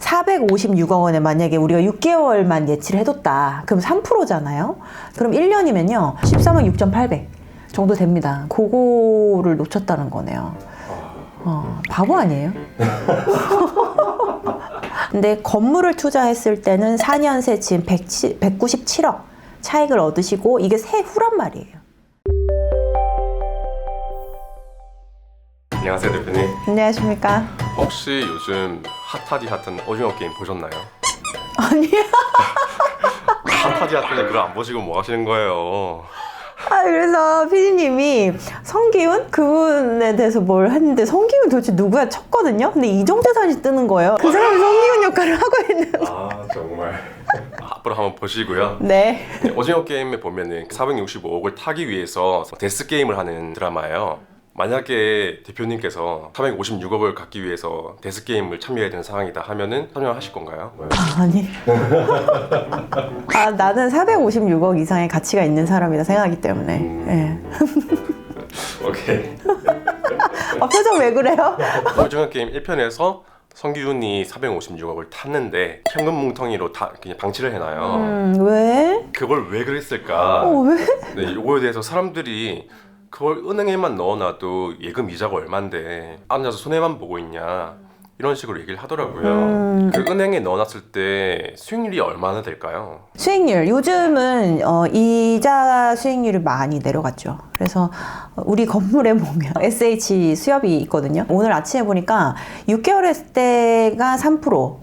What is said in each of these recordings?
456억 원에 만약에 우리가 6개월만 예치를 해뒀다. 그럼 3%잖아요. 그럼 1년이면요 14만 6,800 정도 됩니다. 그거를 놓쳤다는 거네요. 바보 아니에요? 근데 건물을 투자했을 때는 4년 새 지금 197억 차익을 얻으시고 이게 세후란 말이에요. 안녕하세요 대표님. 안녕하십니까? 혹시 요즘 핫하디 핫한 오징어 게임 보셨나요? 아니요. 핫하디 핫한데 그걸 안 보시고 뭐 하시는 거예요? 그래서 피디님이 성기훈? 그분에 대해서 뭘 했는데 성기훈 도대체 누구야 쳤거든요? 근데 이정재산이 뜨는 거예요. 그 사람이 성기훈 역할을 하고 있는 거. 아 정말. 앞으로 한번 보시고요. 네. 오징어 게임에 보면은 465억을 타기 위해서 데스 게임을 하는 드라마예요. 만약에 대표님께서 456억을 갖기 위해서 데스 게임을 참여해야 되는 상황이다 하면은 참여하실 건가요? 아니. 나는 456억 이상의 가치가 있는 사람이다 생각하기 때문에. 네. 오케이. 표정 왜 그래요? 오징어 게임 1편에서 성기훈이 456억을 탔는데 현금 뭉텅이로 다 그냥 방치를 해놔요. 왜? 그걸 왜 그랬을까? 왜? 네, 이거에 대해서 사람들이 그걸 은행에만 넣어놔도 예금 이자가 얼만데 앉아서 손해만 보고 있냐 이런 식으로 얘기를 하더라고요. 그 은행에 넣어놨을 때 수익률이 얼마나 될까요? 수익률 요즘은 이자 수익률이 많이 내려갔죠. 그래서 우리 건물에 보면 SH 수협이 있거든요. 오늘 아침에 보니까 6개월 했을 때가 3%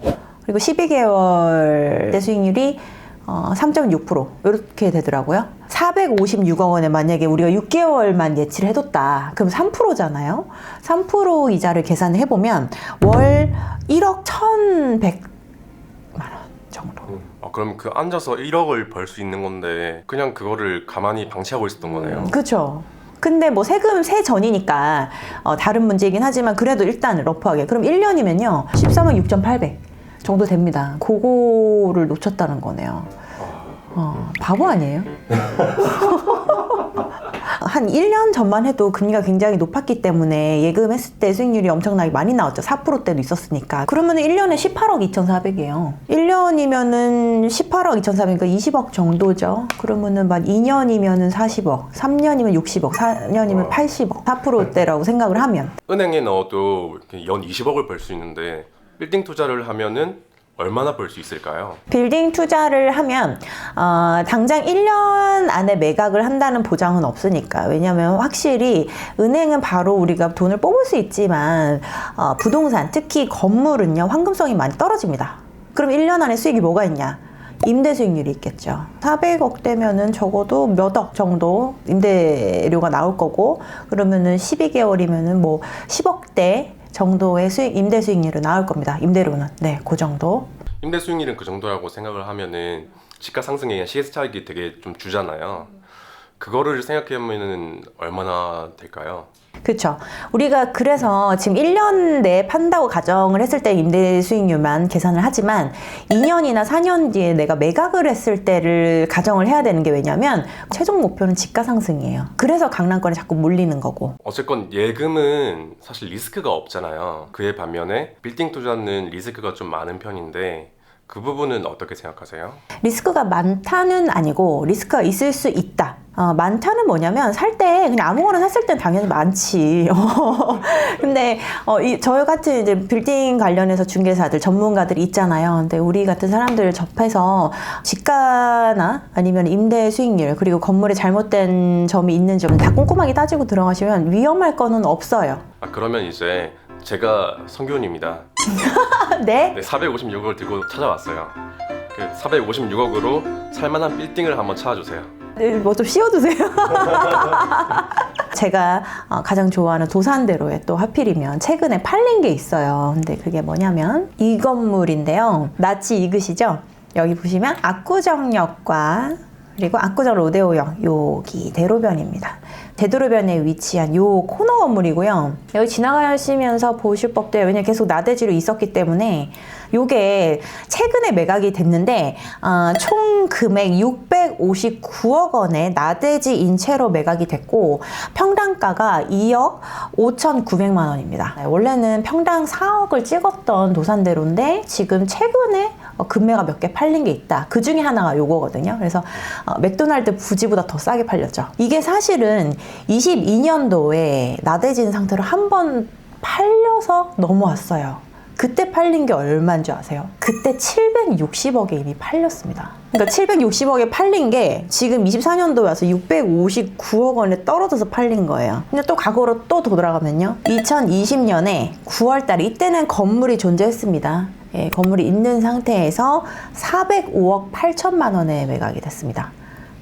그리고 12개월 때 수익률이 3.6% 이렇게 되더라고요. 456억 원에 만약에 우리가 6개월만 예치를 해뒀다. 그럼 3%잖아요. 3% 이자를 계산을 해보면 월 1억 1,100만 원 정도. 그럼 그 앉아서 1억을 벌 수 있는 건데 그냥 그거를 가만히 방치하고 있었던 거네요. 그렇죠. 근데 뭐 세금 세 전이니까 다른 문제이긴 하지만 그래도 일단 러프하게 그럼 1년이면요 14만 6,800 정도 됩니다. 그거를 놓쳤다는 거네요. 바보 아니에요? 한 1년 전만 해도 금리가 굉장히 높았기 때문에 예금했을 때 수익률이 엄청나게 많이 나왔죠. 4%대도 있었으니까. 그러면 1년에 18억 2,400이에요. 1년이면은 18억 2,400, 그러니까 20억 정도죠. 그러면은 막 2년이면은 40억, 3년이면 60억, 4년이면 80억, 4%대라고 생각을 하면. 은행에 넣어도 연 20억을 벌 수 있는데 빌딩 투자를 하면은 얼마나 벌 수 있을까요? 빌딩 투자를 하면 당장 1년 안에 매각을 한다는 보장은 없으니까. 왜냐하면 확실히 은행은 바로 우리가 돈을 뽑을 수 있지만 부동산, 특히 건물은요 황금성이 많이 떨어집니다. 그럼 1년 안에 수익이 뭐가 있냐? 임대 수익률이 있겠죠. 400억 대면은 적어도 몇 억 정도 임대료가 나올 거고, 그러면은 12개월이면은 뭐 10억대 정도의 임대 수익률이 나올 겁니다. 임대료는. 네, 그 정도. 임대 수익률은 그 정도라고 생각을 하면은 지가 상승에 의한 시세 차익이 되게 좀 주잖아요. 그거를 생각해보면은 얼마나 될까요? 그렇죠. 우리가 그래서 지금 1년 내에 판다고 가정을 했을 때 임대 수익률만 계산을 하지만 2년이나 4년 뒤에 내가 매각을 했을 때를 가정을 해야 되는 게 왜냐면 최종 목표는 집가 상승이에요. 그래서 강남권에 자꾸 몰리는 거고. 어쨌건 예금은 사실 리스크가 없잖아요. 그에 반면에 빌딩 투자는 리스크가 좀 많은 편인데 그 부분은 어떻게 생각하세요? 리스크가 많다는 아니고 리스크가 있을 수 있다. 많다는 뭐냐면 살 때 그냥 아무거나 샀을 땐 당연히 많지. 근데 저희 같은 이제 빌딩 관련해서 중개사들 전문가들이 있잖아요. 근데 우리 같은 사람들 접해서 지가나 아니면 임대 수익률 그리고 건물에 잘못된 점이 있는지 다 꼼꼼하게 따지고 들어가시면 위험할 거는 없어요. 그러면 이제 제가 성교훈입니다. 네? 네, 456억을 들고 찾아왔어요. 그 456억으로 살만한 빌딩을 한번 찾아주세요. 뭐 좀 씌워주세요. 제가 가장 좋아하는 도산대로에 또 하필이면 최근에 팔린 게 있어요. 근데 그게 뭐냐면 이 건물인데요. 낯이 익으시죠? 여기 보시면 압구정역과 그리고 압구정 로데오역 여기 대로변입니다. 대도로변에 위치한 요 코너 건물이고요. 여기 지나가시면서 보실 법도 해요. 왜냐면 계속 나대지로 있었기 때문에 요게 최근에 매각이 됐는데 총 금액 659억 원에 나대지 인체로 매각이 됐고 평당가가 2억 5,900만 원입니다. 원래는 평당 4억을 찍었던 도산대로인데 지금 최근에 금매가 몇 개 팔린 게 있다. 그 중에 하나가 요거거든요. 그래서 맥도날드 부지보다 더 싸게 팔렸죠. 이게 사실은 22년도에 나대진 상태로 한 번 팔려서 넘어왔어요. 그때 팔린 게 얼마인 줄 아세요? 그때 760억에 이미 팔렸습니다. 그러니까 760억에 팔린 게 지금 24년도에 와서 659억 원에 떨어져서 팔린 거예요. 근데 또 과거로 또 돌아가면요. 2020년에 9월 달에 이때는 건물이 존재했습니다. 예, 건물이 있는 상태에서 405억 8천만 원에 매각이 됐습니다.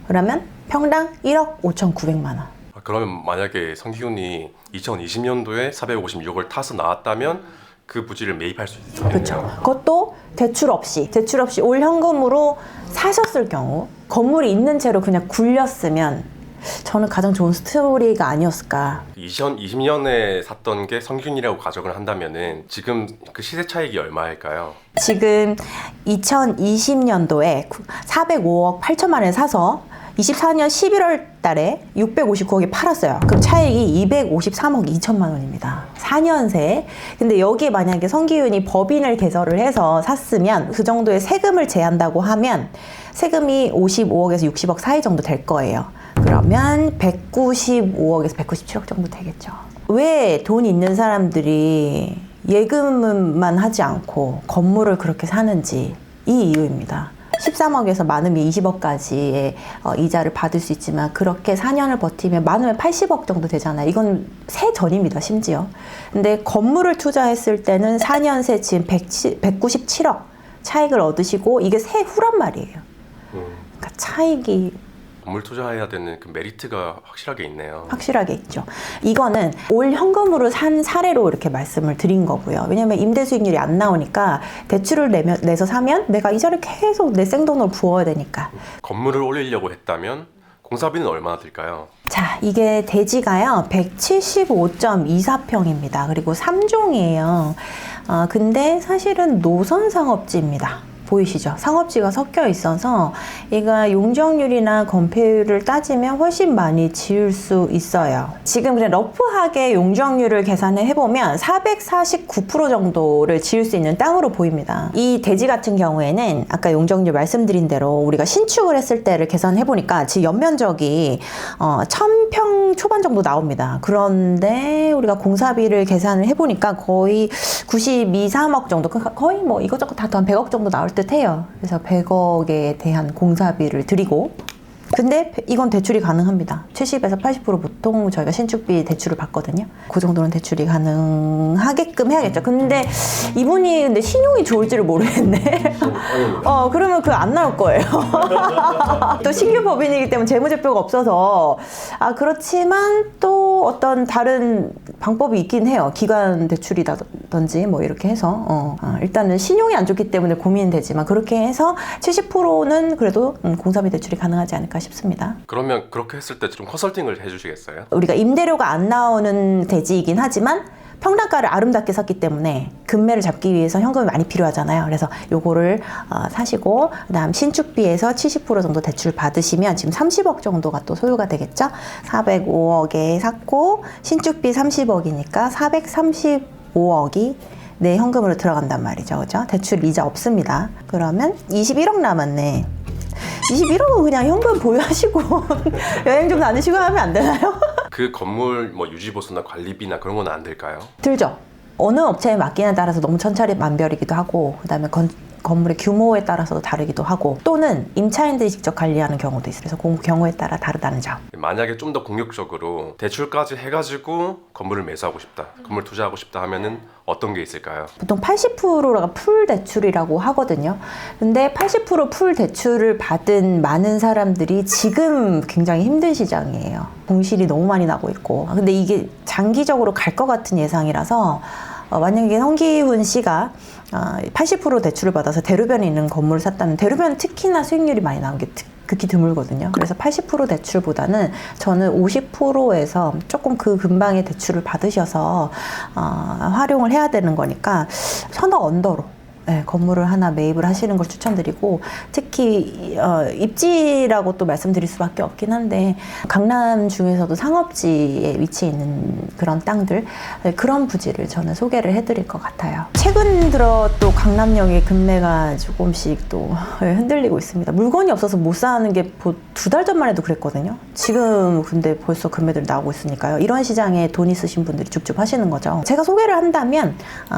그러면 평당 1억 5,900만 원. 그러면 만약에 성기훈이 2020년도에 456억을 타서 나왔다면 그 부지를 매입할 수 있어요. 그렇죠. 그것도 대출 없이 올 현금으로 사셨을 경우 건물이 있는 채로 그냥 굴렸으면 저는 가장 좋은 스토리가 아니었을까. 2020년에 샀던 게 성균이라고 가정을 한다면은 지금 그 시세 차익이 얼마일까요? 지금 2020년도에 405억 8천만 원에 사서 24년 11월 달에 659억에 팔았어요. 그럼 차익이 253억 2천만 원입니다. 4년새. 근데 여기에 만약에 성기훈이 법인을 개설을 해서 샀으면 그 정도의 세금을 제한다고 하면 세금이 55억에서 60억 사이 정도 될 거예요. 그러면 195억에서 197억 정도 되겠죠. 왜 돈 있는 사람들이 예금만 하지 않고 건물을 그렇게 사는지 이 이유입니다. 13억에서 많으면 20억까지의 이자를 받을 수 있지만 그렇게 4년을 버티면 많으면 80억 정도 되잖아요. 이건 세 전입니다, 심지어. 근데 건물을 투자했을 때는 4년 새 지금 197억 차익을 얻으시고 이게 세 후란 말이에요. 그러니까 차익이 건물 투자해야 되는 그 메리트가 확실하게 있네요. 확실하게 있죠. 이거는 올 현금으로 산 사례로 이렇게 말씀을 드린 거고요. 왜냐면 임대 수익률이 안 나오니까 대출을 내서 사면 내가 이자를 계속 내 생돈으로 부어야 되니까. 건물을 올리려고 했다면 공사비는 얼마나 들까요? 자, 이게 대지가요 175.24평입니다. 그리고 3종이에요. 근데 사실은 노선 상업지입니다. 보이시죠? 상업지가 섞여 있어서 얘가 용적률이나 건폐율을 따지면 훨씬 많이 지을 수 있어요. 지금 그냥 러프하게 용적률을 계산을 해보면 449% 정도를 지을 수 있는 땅으로 보입니다. 이 대지 같은 경우에는 아까 용적률 말씀드린 대로 우리가 신축을 했을 때를 계산해보니까 지금 연면적이 1000평 초반 정도 나옵니다. 그런데 우리가 공사비를 계산을 해보니까 거의 92, 3억 정도, 거의 뭐 이것저것 다 한 100억 정도 나올 듯 해요. 그래서 100억에 대한 공사비를 드리고, 근데 이건 대출이 가능합니다. 70에서 80% 보통 저희가 신축비 대출을 받거든요. 그 정도는 대출이 가능하게끔 해야겠죠. 근데 이분이 신용이 좋을지를 모르겠네. 그러면 그 안 나올 거예요. 또 신규 법인이기 때문에 재무제표가 없어서. 그렇지만 또 어떤 다른 방법이 있긴 해요. 기관 대출이라든지 뭐 이렇게 해서 일단은 신용이 안 좋기 때문에 고민되지만 그렇게 해서 70%는 그래도 공사비 대출이 가능하지 않을까 싶습니다. 그러면 그렇게 했을 때 좀 컨설팅을 해주시겠어요? 우리가 임대료가 안 나오는 대지이긴 하지만 평당가를 아름답게 샀기 때문에 금매를 잡기 위해서 현금이 많이 필요하잖아요. 그래서 요거를 사시고 그다음 신축비에서 70% 정도 대출 받으시면 지금 30억 정도가 또 소요가 되겠죠. 405억에 샀고 신축비 30억이니까 435억이 내 현금으로 들어간단 말이죠. 그죠? 대출 이자 없습니다. 그러면 21억 남았네. 21억은 그냥 현금 보유하시고 여행 좀 다니시고 하면 안 되나요? 그 건물 뭐 유지보수나 관리비나 그런 건 안 될까요? 들죠. 어느 업체에 맡기냐에 따라서 너무 천차만별이기도 하고 그다음에 건물의 규모에 따라서도 다르기도 하고 또는 임차인들이 직접 관리하는 경우도 있어요. 그래서 그 경우에 따라 다르다는 점. 만약에 좀 더 공격적으로 대출까지 해가지고 건물을 매수하고 싶다, 건물 투자하고 싶다 하면은 어떤 게 있을까요? 보통 80%가 풀 대출이라고 하거든요. 근데 80% 풀 대출을 받은 많은 사람들이 지금 굉장히 힘든 시장이에요. 공실이 너무 많이 나고 있고. 근데 이게 장기적으로 갈 것 같은 예상이라서 만약에 성기훈 씨가 80% 대출을 받아서 대로변에 있는 건물을 샀다면 대로변은 특히나 수익률이 많이 나오는 게 극히 드물거든요. 그래서 80% 대출보다는 저는 50%에서 조금 그 근방의 대출을 받으셔서 활용을 해야 되는 거니까 선호 언더로 네, 건물을 하나 매입을 하시는 걸 추천드리고, 특히 입지라고 또 말씀드릴 수밖에 없긴 한데 강남 중에서도 상업지에 위치해 있는 그런 땅들, 그런 부지를 저는 소개를 해드릴 것 같아요. 최근 들어 또 강남역의 금매가 조금씩 또 흔들리고 있습니다. 물건이 없어서 못 사는 게 2달 전만 해도 그랬거든요. 지금 근데 벌써 금매들이 나오고 있으니까요. 이런 시장에 돈 있으신 분들이 줍줍 하시는 거죠. 제가 소개를 한다면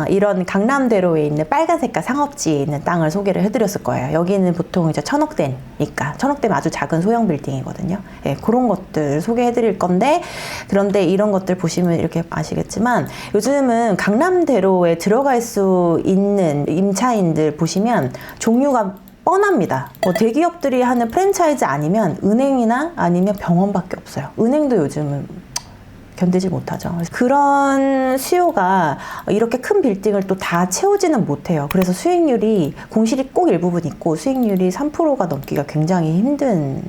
이런 강남대로에 있는 빨간색 상업지에 있는 땅을 소개를 해드렸을 거예요. 여기는 보통 이제 천억대니까, 천억대면 아주 작은 소형 빌딩이거든요. 예, 그런 것들 소개해드릴 건데, 그런데 이런 것들 보시면 이렇게 아시겠지만 요즘은 강남대로에 들어갈 수 있는 임차인들 보시면 종류가 뻔합니다. 대기업들이 하는 프랜차이즈 아니면 은행이나 아니면 병원밖에 없어요. 은행도 요즘은 견디지 못하죠. 그런 수요가 이렇게 큰 빌딩을 또 다 채우지는 못해요. 그래서 수익률이, 공실이 꼭 일부분 있고 수익률이 3%가 넘기가 굉장히 힘든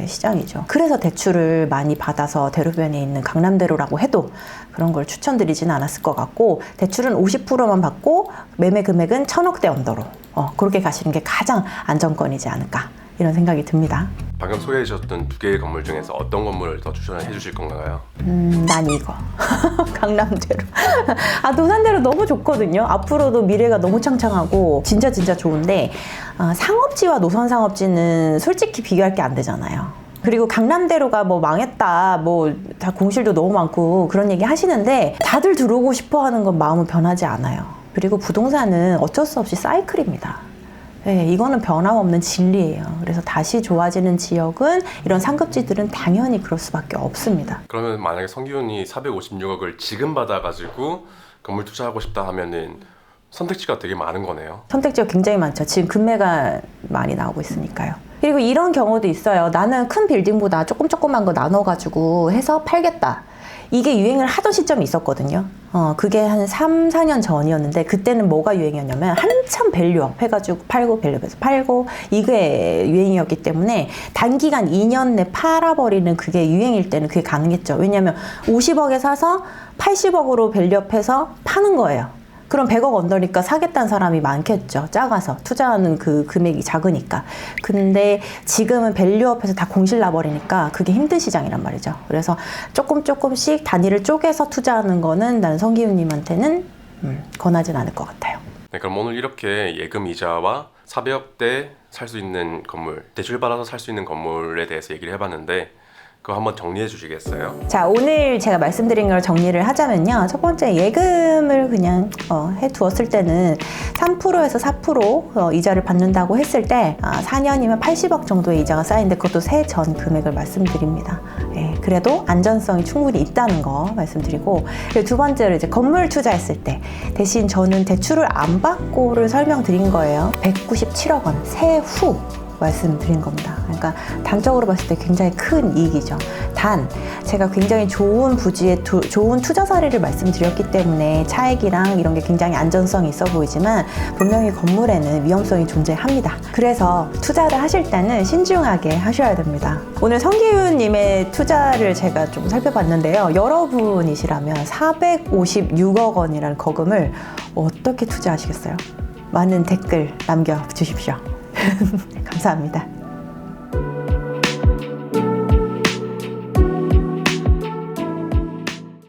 시장이죠. 그래서 대출을 많이 받아서 대로변에 있는 강남대로라고 해도 그런 걸 추천드리지는 않았을 것 같고, 대출은 50%만 받고 매매 금액은 1,000억대 언더로 그렇게 가시는 게 가장 안정권이지 않을까, 이런 생각이 듭니다. 방금 소개해 주셨던 2개의 건물 중에서 어떤 건물을 더 추천해 주실 건가요? 난 이거 강남대로. 노산대로 너무 좋거든요. 앞으로도 미래가 너무 창창하고 진짜 좋은데, 상업지와 노선 상업지는 솔직히 비교할 게 안 되잖아요. 그리고 강남대로가 뭐 망했다, 뭐 다 공실도 너무 많고 그런 얘기 하시는데, 다들 들어오고 싶어 하는 건 마음은 변하지 않아요. 그리고 부동산은 어쩔 수 없이 사이클입니다. 네, 이거는 변함없는 진리예요. 그래서 다시 좋아지는 지역은, 이런 상급지들은 당연히 그럴 수밖에 없습니다. 그러면 만약에 성기훈이 456억을 지금 받아가지고 건물 투자하고 싶다 하면은 선택지가 되게 많은 거네요. 선택지가 굉장히 많죠. 지금 금매가 많이 나오고 있으니까요. 그리고 이런 경우도 있어요. 나는 큰 빌딩보다 조그만 거 나눠가지고 해서 팔겠다. 이게 유행을 하던 시점이 있었거든요. 그게 한 3, 4년 전이었는데, 그때는 뭐가 유행이었냐면 한참 밸류업 해가지고 팔고, 밸류업해서 팔고, 이게 유행이었기 때문에 단기간 2년 내 팔아버리는 그게 유행일 때는 그게 가능했죠. 왜냐면 50억에 사서 80억으로 밸류업해서 파는 거예요. 그럼 100억 언더니까 사겠다는 사람이 많겠죠. 작아서. 투자하는 그 금액이 작으니까. 근데 지금은 밸류업해서 다 공실 나버리니까 그게 힘든 시장이란 말이죠. 그래서 조금씩 단위를 쪼개서 투자하는 거는 나는 성기훈님한테는 권하진 않을 것 같아요. 네, 그럼 오늘 이렇게 예금 이자와 400억대 살 수 있는 건물, 대출 받아서 살 수 있는 건물에 대해서 얘기를 해봤는데, 그거 한번 정리해 주시겠어요? 자, 오늘 제가 말씀드린 걸 정리를 하자면요. 첫 번째, 예금을 그냥 해두었을 때는 3%에서 4% 이자를 받는다고 했을 때 4년이면 80억 정도의 이자가 쌓이는데, 그것도 세전 금액을 말씀드립니다. 예, 그래도 안전성이 충분히 있다는 거 말씀드리고, 그리고 두 번째로 이제 건물 투자했을 때 대신 저는 대출을 안 받고를 설명드린 거예요. 197억 원 세후 말씀드린 겁니다. 그러니까 단적으로 봤을 때 굉장히 큰 이익이죠. 단, 제가 굉장히 좋은 부지에 좋은 투자 사례를 말씀드렸기 때문에 차익이랑 이런 게 굉장히 안전성이 있어 보이지만, 분명히 건물에는 위험성이 존재합니다. 그래서 투자를 하실 때는 신중하게 하셔야 됩니다. 오늘 성기훈님의 투자를 제가 좀 살펴봤는데요. 여러분이시라면 456억 원이라는 거금을 어떻게 투자하시겠어요? 많은 댓글 남겨주십시오. 감사합니다.